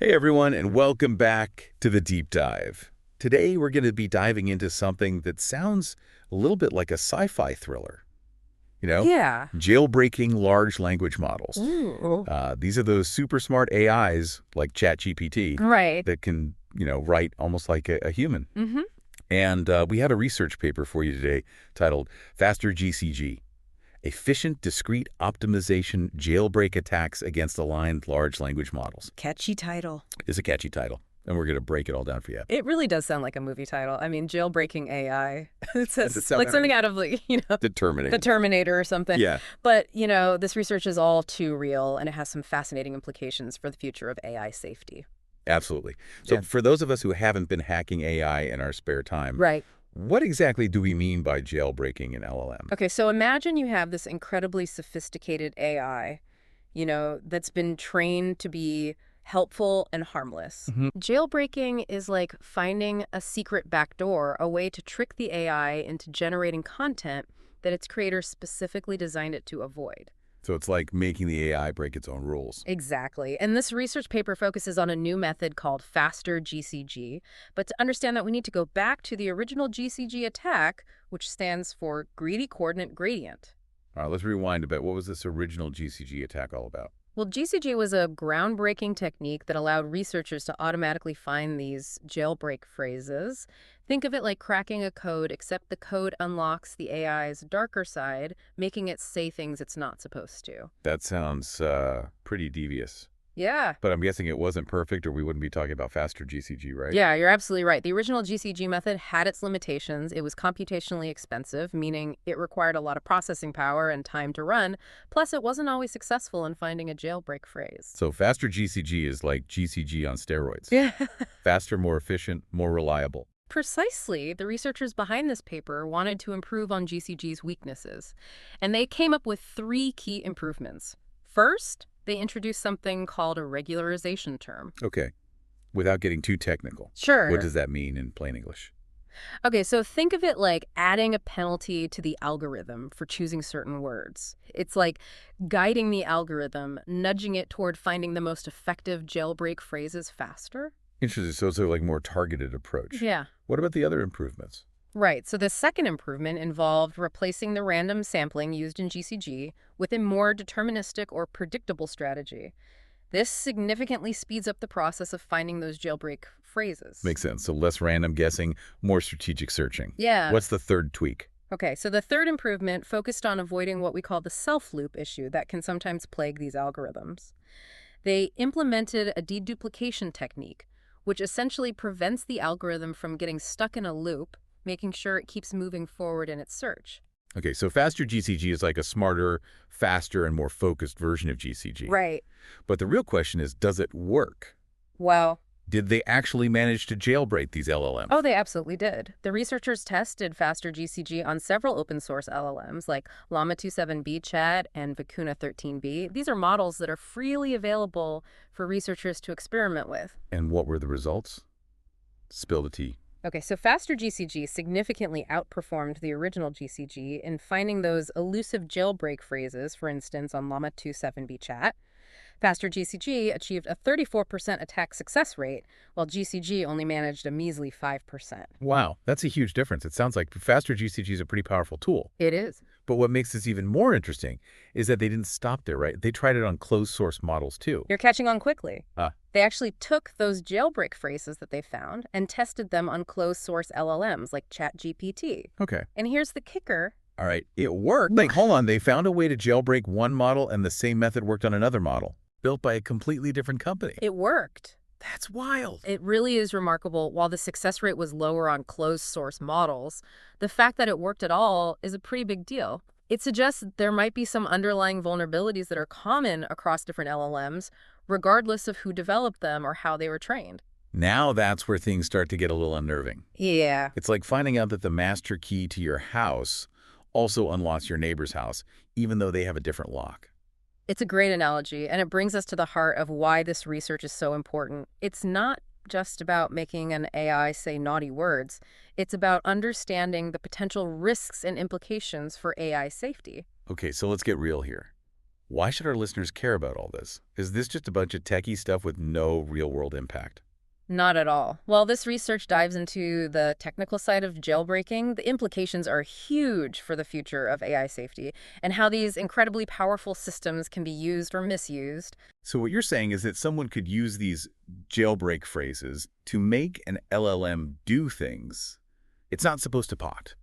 Hey everyone, and welcome back to the Deep Dive. Today we're going to be diving into something that sounds a little bit like a sci-fi thriller. You know, Yeah. jailbreaking large language models. Ooh. These are those super smart AIs like ChatGPT Right. that can, write almost like a human. Mm-hmm. And we have a research paper for you today titled Faster-GCG, Efficient Discrete Optimization Jailbreak Attacks Against Aligned Large Language Models. Catchy title. It's a catchy title, and we're going to break it all down for you. It really does sound like a movie title. I mean, jailbreaking AI. It Does says it sound like that something right? out of the Terminator. Terminator or something. Yeah, But, this research is all too real, and it has some fascinating implications for the future of AI safety. absolutely. So for those of us who haven't been hacking AI in our spare time, Right. what exactly do we mean by jailbreaking an LLM? Okay, so imagine you have this incredibly sophisticated AI, that's been trained to be helpful and harmless. Mhm. Jailbreaking is like finding a secret backdoor, a way to trick the AI into generating content that its creator specifically designed it to avoid. So it's like making the AI break its own rules. Exactly. And this research paper focuses on a new method called Faster-GCG. But to understand that, we need to go back to the original GCG attack, which stands for Greedy Coordinate Gradient. All right, let's rewind a bit. What was this original GCG attack all about? Well, GCG was a groundbreaking technique that allowed researchers to automatically find these jailbreak phrases. Think of it like cracking a code, except the code unlocks the AI's darker side, making it say things it's not supposed to. That sounds pretty devious. Yeah. But I'm guessing it wasn't perfect or we wouldn't be talking about faster GCG, right? Yeah, you're absolutely right. The original GCG method had its limitations. It was computationally expensive, meaning it required a lot of processing power and time to run. Plus, it wasn't always successful in finding a jailbreak phrase. So faster GCG is like GCG on steroids. Yeah. Faster, more efficient, more reliable. Precisely. The researchers behind this paper wanted to improve on GCG's weaknesses, and they came up with 3 key improvements. First, they introduced something called a regularization term. Okay. Without getting too technical, Sure. what does that mean in plain English? Okay, so think of it like adding a penalty to the algorithm for choosing certain words. It's like guiding the algorithm, nudging it toward finding the most effective jailbreak phrases faster. Interesting. So it's a like more targeted approach. Yeah. What about the other improvements? Right, so the second improvement involved replacing the random sampling used in GCG with a more deterministic or predictable strategy. This significantly speeds up the process of finding those jailbreak phrases. Makes sense. So less random guessing, more strategic searching. Yeah. What's the third tweak? Okay, so the third improvement focused on avoiding what we call the self-loop issue that can sometimes plague these algorithms. They implemented a deduplication technique, which essentially prevents the algorithm from getting stuck in a loop, making sure it keeps moving forward in its search. Okay, so faster GCG is like a smarter, faster, and more focused version of GCG. Right. But the real question is, does it work? Well, Did they actually manage to jailbreak these LLMs? oh, they absolutely did. The researchers tested Faster-GCG on several open-source LLMs like Llama 27B Chat and Vicuna 13B. These are models that are freely available for researchers to experiment with. And what were the results? Spill the tea. Okay, so Faster-GCG significantly outperformed the original GCG in finding those elusive jailbreak phrases, for instance, on Llama 27B Chat. Faster-GCG achieved a 34% attack success rate, while GCG only managed a measly 5%. Wow, that's a huge difference. It sounds like faster GCG is a pretty powerful tool. It is. But what makes this even more interesting is that they didn't stop there, right? They tried it on closed source models too. You're catching on quickly. Ah. They actually took those jailbreak phrases that they found and tested them on closed source LLMs like ChatGPT. Okay. And here's the kicker. All right, it worked. Like, hold on, they found a way to jailbreak one model and the same method worked on another model, built by a completely different company. It worked. That's wild. It really is remarkable. While the success rate was lower on closed source models, the fact that it worked at all is a pretty big deal. It suggests that there might be some underlying vulnerabilities that are common across different LLMs, regardless of who developed them or how they were trained. Now that's where things start to get a little unnerving. Yeah. It's like finding out that the master key to your house also unlocks your neighbor's house, even though they have a different lock. It's a great analogy, and it brings us to the heart of why this research is so important. It's not just about making an AI say naughty words. It's about understanding the potential risks and implications for AI safety. Okay, so let's get real here. Why should our listeners care about all this? Is this just a bunch of techie stuff with no real-world impact? Not at all. While this research dives into the technical side of jailbreaking, the implications are huge for the future of AI safety and how these incredibly powerful systems can be used or misused. So what you're saying is that someone could use these jailbreak phrases to make an LLM do things it's not supposed to pot,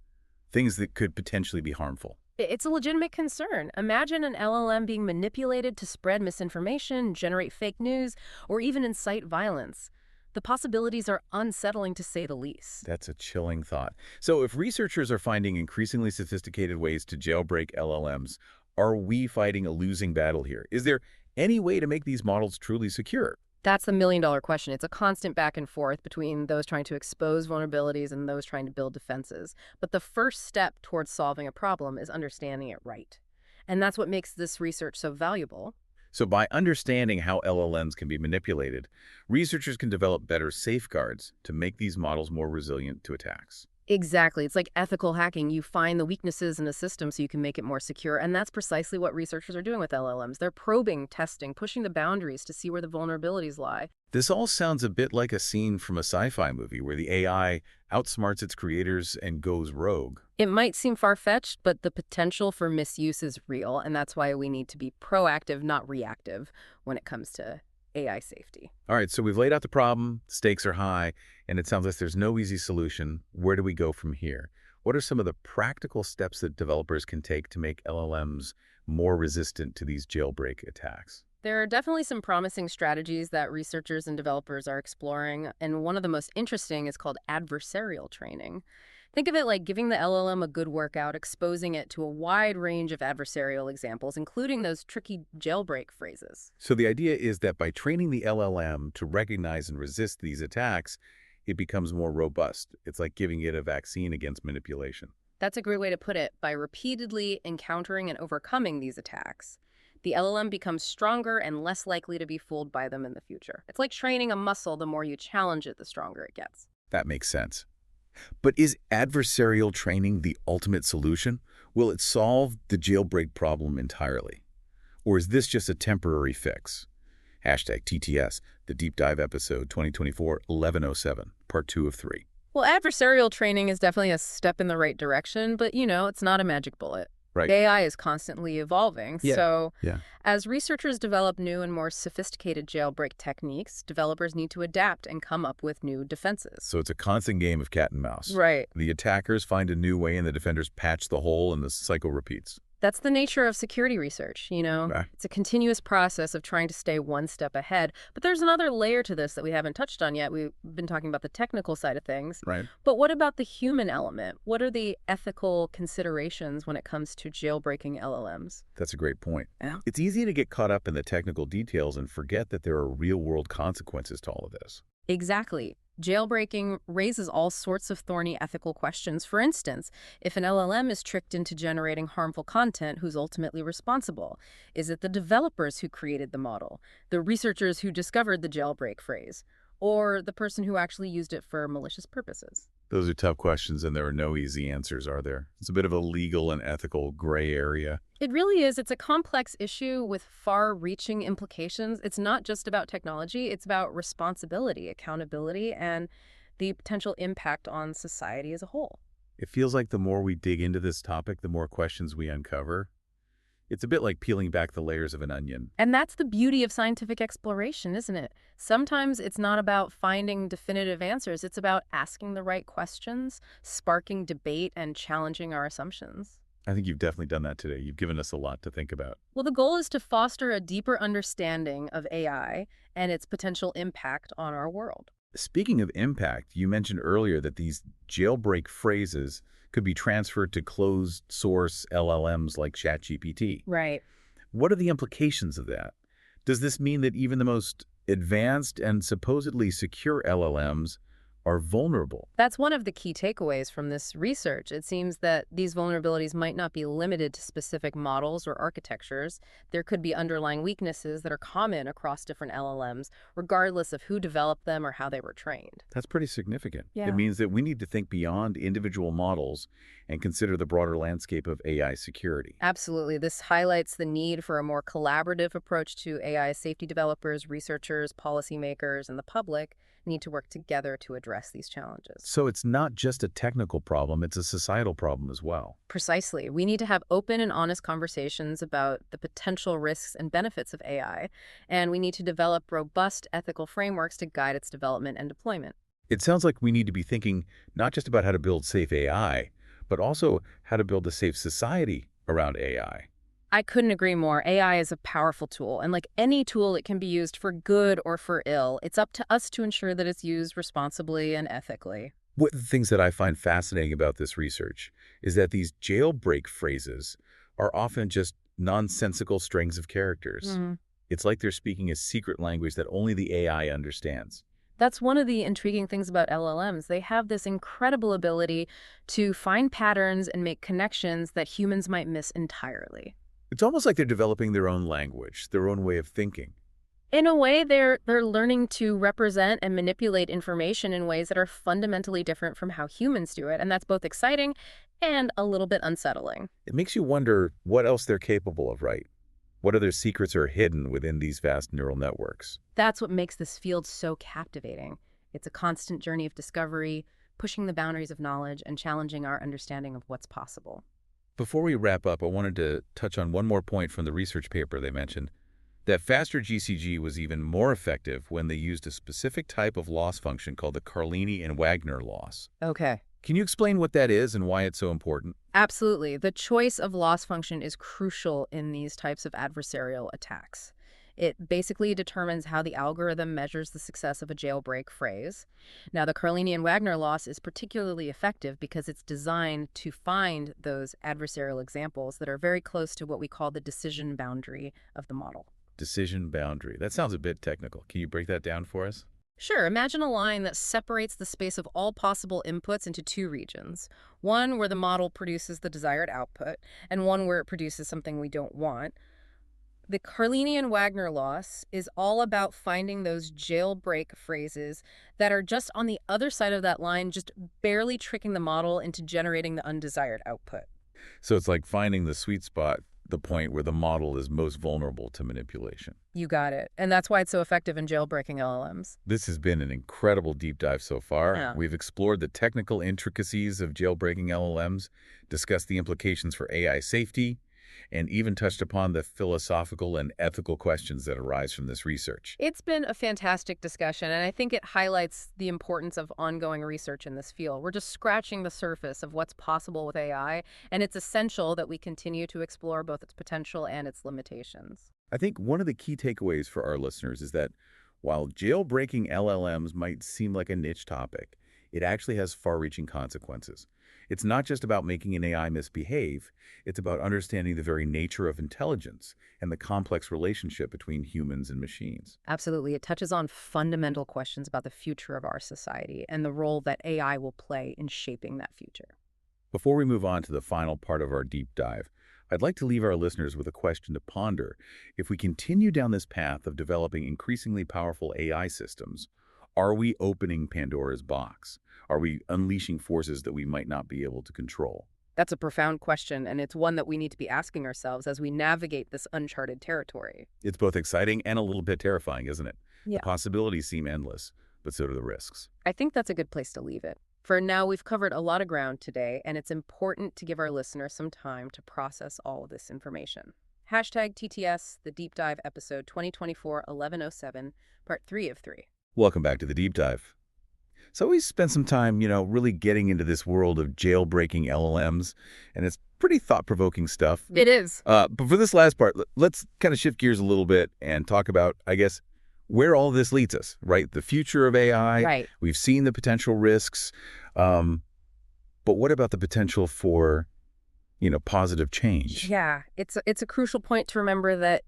things that could potentially be harmful. It's a legitimate concern. Imagine an LLM being manipulated to spread misinformation, generate fake news, or even incite violence. The possibilities are unsettling to say the least. That's a chilling thought. So if researchers are finding increasingly sophisticated ways to jailbreak LLMs, are we fighting a losing battle here? Is there any way to make these models truly secure? That's the million-dollar question. It's a constant back and forth between those trying to expose vulnerabilities and those trying to build defenses. But the first step towards solving a problem is understanding it right. And that's what makes this research so valuable. So by understanding how LLMs can be manipulated, researchers can develop better safeguards to make these models more resilient to attacks. Exactly. It's like ethical hacking. You find the weaknesses in a system so you can make it more secure. And that's precisely what researchers are doing with LLMs. They're probing, testing, pushing the boundaries to see where the vulnerabilities lie. This all sounds a bit like a scene from a sci-fi movie where the AI outsmarts its creators and goes rogue. It might seem far-fetched, but the potential for misuse is real, and that's why we need to be proactive, not reactive, when it comes to AI safety. All right, so we've laid out the problem, the stakes are high, and it sounds like there's no easy solution. Where do we go from here? What are some of the practical steps that developers can take to make LLMs more resistant to these jailbreak attacks? There are definitely some promising strategies that researchers and developers are exploring, and one of the most interesting is called adversarial training. Think of it like giving the LLM a good workout, exposing it to a wide range of adversarial examples, including those tricky jailbreak phrases. So the idea is that by training the LLM to recognize and resist these attacks, it becomes more robust. It's like giving it a vaccine against manipulation. That's a great way to put it. By repeatedly encountering and overcoming these attacks, the LLM becomes stronger and less likely to be fooled by them in the future. It's like training a muscle. The more you challenge it, the stronger it gets. That makes sense. But is adversarial training the ultimate solution? Will it solve the jailbreak problem entirely? Or is this just a temporary fix? Hashtag TTS, the Deep Dive episode 2024-1107, part 2 of 3. Well, adversarial training is definitely a step in the right direction, but, it's not a magic bullet. Right. AI is constantly evolving. Yeah. So Yeah. as researchers develop new and more sophisticated jailbreak techniques, developers need to adapt and come up with new defenses. So it's a constant game of cat and mouse. Right. The attackers find a new way and the defenders patch the hole and the cycle repeats. That's the nature of security research, Okay. It's a continuous process of trying to stay one step ahead. But there's another layer to this that we haven't touched on yet. We've been talking about the technical side of things. Right. But what about the human element? What are the ethical considerations when it comes to jailbreaking LLMs? That's a great point. Yeah. It's easy to get caught up in the technical details and forget that there are real-world consequences to all of this. Exactly. Jailbreaking raises all sorts of thorny ethical questions. For instance, if an LLM is tricked into generating harmful content, who's ultimately responsible? Is it the developers who created the model, the researchers who discovered the jailbreak phrase, or the person who actually used it for malicious purposes? Those are tough questions, and there are no easy answers, are there? It's a bit of a legal and ethical gray area. It really is. It's a complex issue with far-reaching implications. It's not just about technology. It's about responsibility, accountability, and the potential impact on society as a whole. It feels like the more we dig into this topic, the more questions we uncover. It's a bit like peeling back the layers of an onion. And that's the beauty of scientific exploration, isn't it? Sometimes it's not about finding definitive answers. It's about asking the right questions, sparking debate, and challenging our assumptions. I think you've definitely done that today. You've given us a lot to think about. Well, the goal is to foster a deeper understanding of AI and its potential impact on our world. Speaking of impact, you mentioned earlier that these jailbreak phrases could be transferred to closed-source LLMs like ChatGPT. Right. What are the implications of that? Does this mean that even the most advanced and supposedly secure LLMs are vulnerable. That's one of the key takeaways from this research. It seems that these vulnerabilities might not be limited to specific models or architectures. There could be underlying weaknesses that are common across different LLMs, regardless of who developed them or how they were trained. That's pretty significant. It Yeah. means that we need to think beyond individual models and consider the broader landscape of AI security. Absolutely. This highlights the need for a more collaborative approach to AI. Safety developers, researchers, policymakers, and the public need to work together to address these challenges. So it's not just a technical problem, it's a societal problem as well. Precisely. We need to have open and honest conversations about the potential risks and benefits of AI, and we need to develop robust ethical frameworks to guide its development and deployment. It sounds like we need to be thinking not just about how to build safe AI, but also how to build a safe society around AI. I couldn't agree more. AI is a powerful tool, and like any tool, it can be used for good or for ill. It's up to us to ensure that it's used responsibly and ethically. One of the things that I find fascinating about this research is that these jailbreak phrases are often just nonsensical strings of characters. Mhm. It's like they're speaking a secret language that only the AI understands. That's one of the intriguing things about LLMs. They have this incredible ability to find patterns and make connections that humans might miss entirely. It's almost like they're developing their own language, their own way of thinking. In a way, they're learning to represent and manipulate information in ways that are fundamentally different from how humans do it, and that's both exciting and a little bit unsettling. It makes you wonder what else they're capable of, right? What other secrets are hidden within these vast neural networks? That's what makes this field so captivating. It's a constant journey of discovery, pushing the boundaries of knowledge and challenging our understanding of what's possible. Before we wrap up, I wanted to touch on one more point from the research paper they mentioned, that Faster-GCG was even more effective when they used a specific type of loss function called the Carlini and Wagner loss. Okay. Can you explain what that is and why it's so important? Absolutely. The choice of loss function is crucial in these types of adversarial attacks. It basically determines how the algorithm measures the success of a jailbreak phrase. Now, the Carlini and Wagner loss is particularly effective because it's designed to find those adversarial examples that are very close to what we call the decision boundary of the model. Decision boundary. That sounds a bit technical. Can you break that down for us? Sure, imagine a line that separates the space of all possible inputs into two regions. One where the model produces the desired output, and one where it produces something we don't want. The Carlini and Wagner loss is all about finding those jailbreak phrases that are just on the other side of that line, just barely tricking the model into generating the undesired output. So it's like finding the sweet spot, the point where the model is most vulnerable to manipulation. You got it. And that's why it's so effective in jailbreaking LLMs. This has been an incredible deep dive so far. Yeah. We've explored the technical intricacies of jailbreaking LLMs, discussed the implications for AI safety, and even touched upon the philosophical and ethical questions that arise from this research. It's been a fantastic discussion, and I think it highlights the importance of ongoing research in this field. We're just scratching the surface of what's possible with AI, and it's essential that we continue to explore both its potential and its limitations. I think one of the key takeaways for our listeners is that while jailbreaking LLMs might seem like a niche topic, it actually has far-reaching consequences. It's not just about making an AI misbehave, it's about understanding the very nature of intelligence and the complex relationship between humans and machines. Absolutely. It touches on fundamental questions about the future of our society and the role that AI will play in shaping that future. Before we move on to the final part of our deep dive, I'd like to leave our listeners with a question to ponder. If we continue down this path of developing increasingly powerful AI systems, are we opening Pandora's box? Are we unleashing forces that we might not be able to control? That's a profound question, and it's one that we need to be asking ourselves as we navigate this uncharted territory. It's both exciting and a little bit terrifying, isn't it? Yeah. The possibilities seem endless, but so do the risks. I think that's a good place to leave it. For now, we've covered a lot of ground today, and it's important to give our listeners some time to process all of this information. Hashtag TTS, the Deep Dive episode 2024-1107, part 3 of 3. Welcome back to the Deep Dive. So we spent some time, really getting into this world of jailbreaking LLMs, and it's pretty thought-provoking stuff. It is. But for this last part, let's kind of shift gears a little bit and talk about, I guess, where all this leads us, right? The future of AI. Right. We've seen the potential risks. But what about the potential for, positive change. Yeah, it's a crucial point to remember that,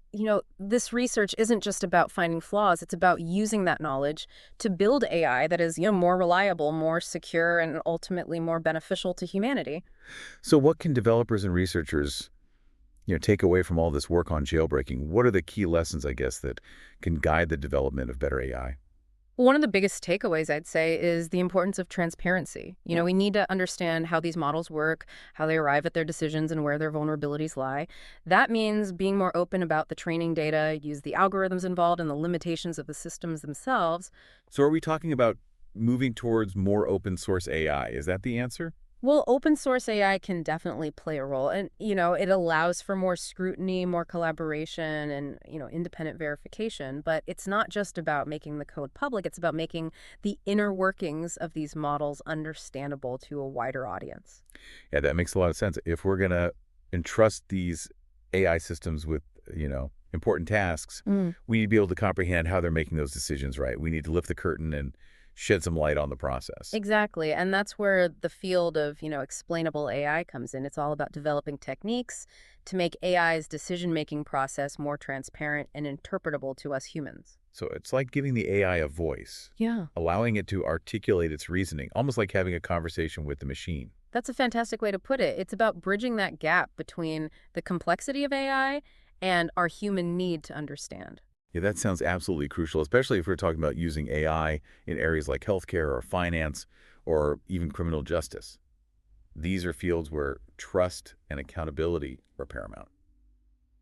this research isn't just about finding flaws, it's about using that knowledge to build AI that is, more reliable, more secure, and ultimately more beneficial to humanity. So what can developers and researchers, take away from all this work on jailbreaking? What are the key lessons, I guess, that can guide the development of better AI? One of the biggest takeaways, I'd say, is the importance of transparency. We need to understand how these models work, how they arrive at their decisions, and where their vulnerabilities lie. That means being more open about the training data, use the algorithms involved, and the limitations of the systems themselves. So are we talking about moving towards more open source AI? Is that the answer? Well, open source AI can definitely play a role. And, it allows for more scrutiny, more collaboration, and, independent verification. But it's not just about making the code public. It's about making the inner workings of these models understandable to a wider audience. Yeah, that makes a lot of sense. If we're going to entrust these AI systems with, important tasks, we need to be able to comprehend how they're making those decisions, right? We need to lift the curtain and shed some light on the process. Exactly. And that's where the field of, explainable AI comes in. It's all about developing techniques to make AI's decision-making process more transparent and interpretable to us humans. So it's like giving the AI a voice, Yeah. allowing it to articulate its reasoning, almost like having a conversation with the machine. That's a fantastic way to put it. It's about bridging that gap between the complexity of AI and our human need to understand. Yeah, that sounds absolutely crucial, especially if we're talking about using AI in areas like healthcare or finance or even criminal justice. These are fields where trust and accountability are paramount.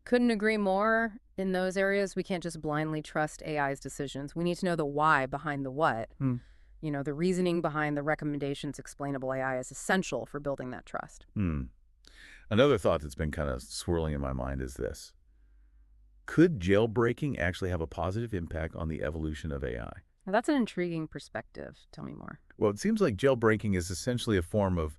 Couldn't agree more. In those areas, we can't just blindly trust AI's decisions. We need to know the why behind the what. Hmm. The reasoning behind the recommendations explainable AI is essential for building that trust. Hmm. Another thought that's been kind of swirling in my mind is this. Could jailbreaking actually have a positive impact on the evolution of AI? Now, that's an intriguing perspective. Tell me more. Well, it seems like jailbreaking is essentially a form of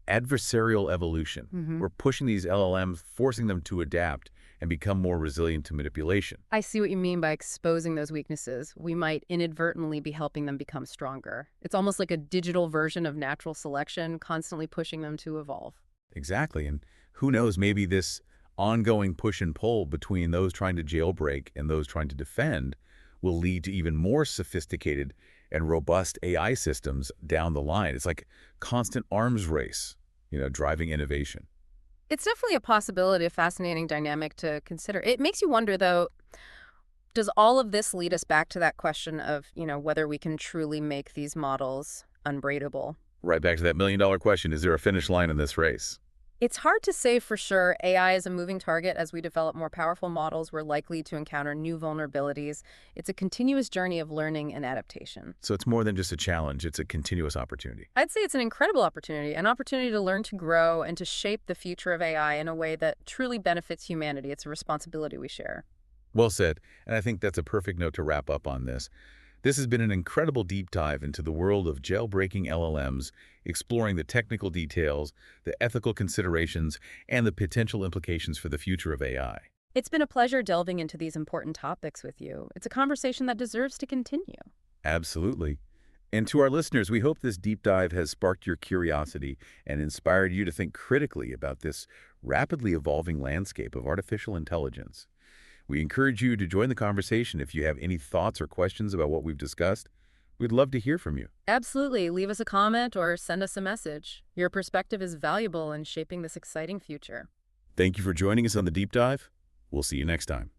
adversarial evolution. We're pushing these LLMs, forcing them to adapt and become more resilient to manipulation. I see what you mean by exposing those weaknesses. We might inadvertently be helping them become stronger. It's almost like a digital version of natural selection, constantly pushing them to evolve. Exactly. And who knows, maybe this ongoing push and pull between those trying to jailbreak and those trying to defend will lead to even more sophisticated and robust AI systems down the line. It's like constant arms race, driving innovation. It's definitely a possibility, a fascinating dynamic to consider. It makes you wonder, though, does all of this lead us back to that question of, whether we can truly make these models unbraidable? Right back to that million-dollar question, is there a finish line in this race? It's hard to say for sure. AI is a moving target. As we develop more powerful models, we're likely to encounter new vulnerabilities. It's a continuous journey of learning and adaptation. So it's more than just a challenge, it's a continuous opportunity. I'd say it's an incredible opportunity, an opportunity to learn, to grow, and to shape the future of AI in a way that truly benefits humanity. It's a responsibility we share. Well said, and I think that's a perfect note to wrap up on this. This has been an incredible deep dive into the world of jailbreaking LLMs, exploring the technical details, the ethical considerations, and the potential implications for the future of AI. It's been a pleasure delving into these important topics with you. It's a conversation that deserves to continue. Absolutely. And to our listeners, we hope this deep dive has sparked your curiosity and inspired you to think critically about this rapidly evolving landscape of artificial intelligence. We encourage you to join the conversation if you have any thoughts or questions about what we've discussed. We'd love to hear from you. Absolutely. Leave us a comment or send us a message. Your perspective is valuable in shaping this exciting future. Thank you for joining us on the deep dive. We'll see you next time.